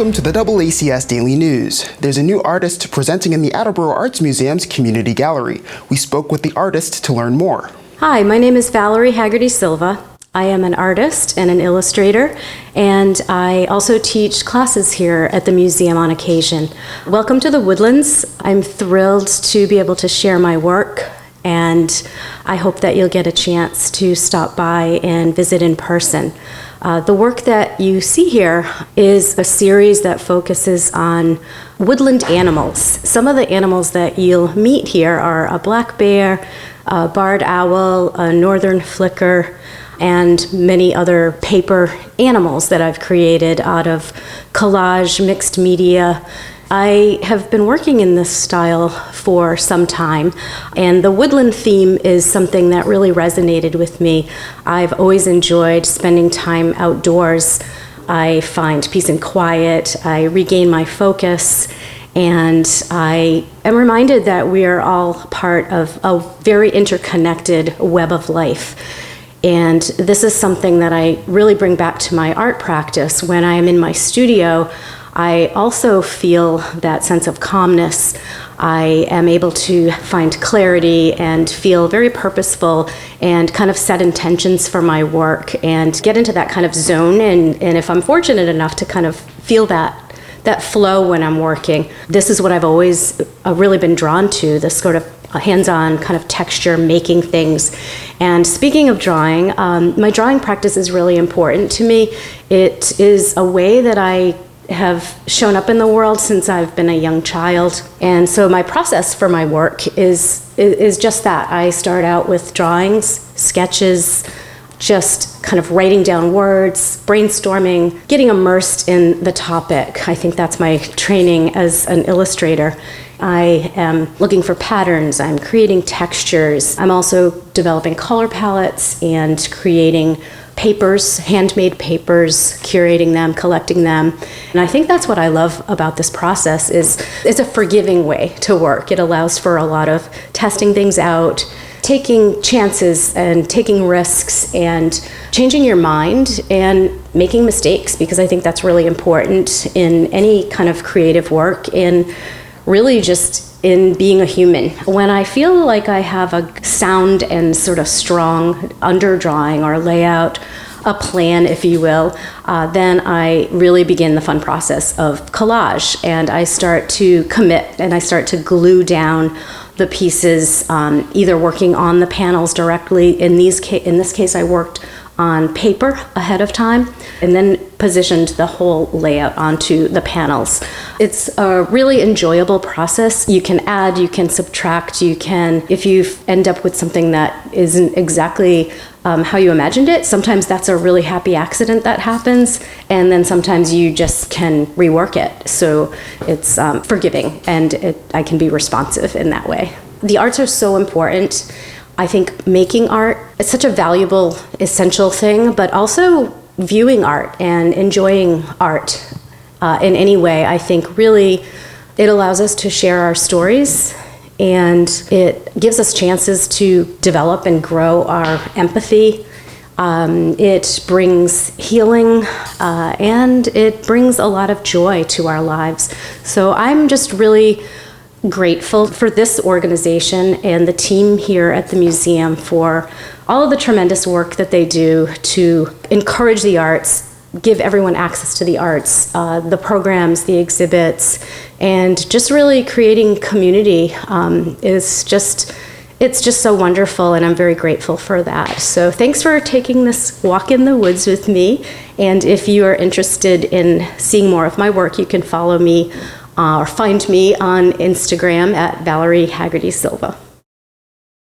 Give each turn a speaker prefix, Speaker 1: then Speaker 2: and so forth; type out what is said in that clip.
Speaker 1: Welcome to the DoubleACS Daily News. There's a new artist presenting in the Attleboro Arts Museum's Community Gallery. We spoke with the artist to learn more.
Speaker 2: Hi, my name is Valerie Haggerty-Silva. I am an artist and an illustrator, and I also teach classes here at the museum on occasion. Welcome to the Woodlands. I'm thrilled to be able to share my work, and I hope that you'll get a chance to stop by and visit in person. The work that you see here is a series that focuses on woodland animals. Some of the animals that you'll meet here are a black bear, a barred owl, a northern flicker, and many other paper animals that I've created out of collage, mixed media. I have been working in this style for some time, and the woodland theme is something that really resonated with me. I've always enjoyed spending time outdoors. I find peace and quiet, I regain my focus, and I am reminded that we are all part of a very interconnected web of life. And this is something that I really bring back to my art practice. When I am in my studio, I also feel that sense of calmness. I am able to find clarity and feel very purposeful and kind of set intentions for my work and get into that kind of zone. And if I'm fortunate enough to kind of feel that flow when I'm working, this is what I've always really been drawn to, this sort of hands-on kind of texture, making things. And speaking of drawing, my drawing practice is really important to me. It is a way that I have shown up in the world since I've been a young child. And so my process for my work is just that. I start out with drawings, sketches, just kind of writing down words, brainstorming, getting immersed in the topic. I think that's my training as an illustrator. I am looking for patterns, I'm creating textures. I'm also developing color palettes and creating papers, handmade papers, curating them, collecting them. And I think that's what I love about this process is it's a forgiving way to work. It allows for a lot of testing things out, taking chances and taking risks and changing your mind and making mistakes, because I think that's really important in any kind of creative work and really just in being a human. When I feel like I have a sound and sort of strong underdrawing or layout, a plan, if you will, then I really begin the fun process of collage, and I start to commit and I start to glue down the pieces, either working on the panels directly. In this case, I worked on paper ahead of time and then positioned the whole layout onto the panels. It's a really enjoyable process. You can add, you can subtract, if you end up with something that isn't exactly how you imagined it, sometimes that's a really happy accident that happens, and then sometimes you just can rework it. So it's forgiving, and I can be responsive in that way. The arts are so important. I think making art is such a valuable, essential thing, but also viewing art and enjoying art in any way, I think really it allows us to share our stories, and it gives us chances to develop and grow our empathy. It brings healing, and it brings a lot of joy to our lives. So I'm just really grateful for this organization and the team here at the museum for all of the tremendous work that they do to encourage the arts, give everyone access to the arts, the programs, the exhibits, and just really creating community it's just so wonderful, and I'm very grateful for that. So thanks for taking this walk in the woods with me, and if you are interested in seeing more of my work, you can follow me or find me on Instagram at Valerie Haggerty-Silva.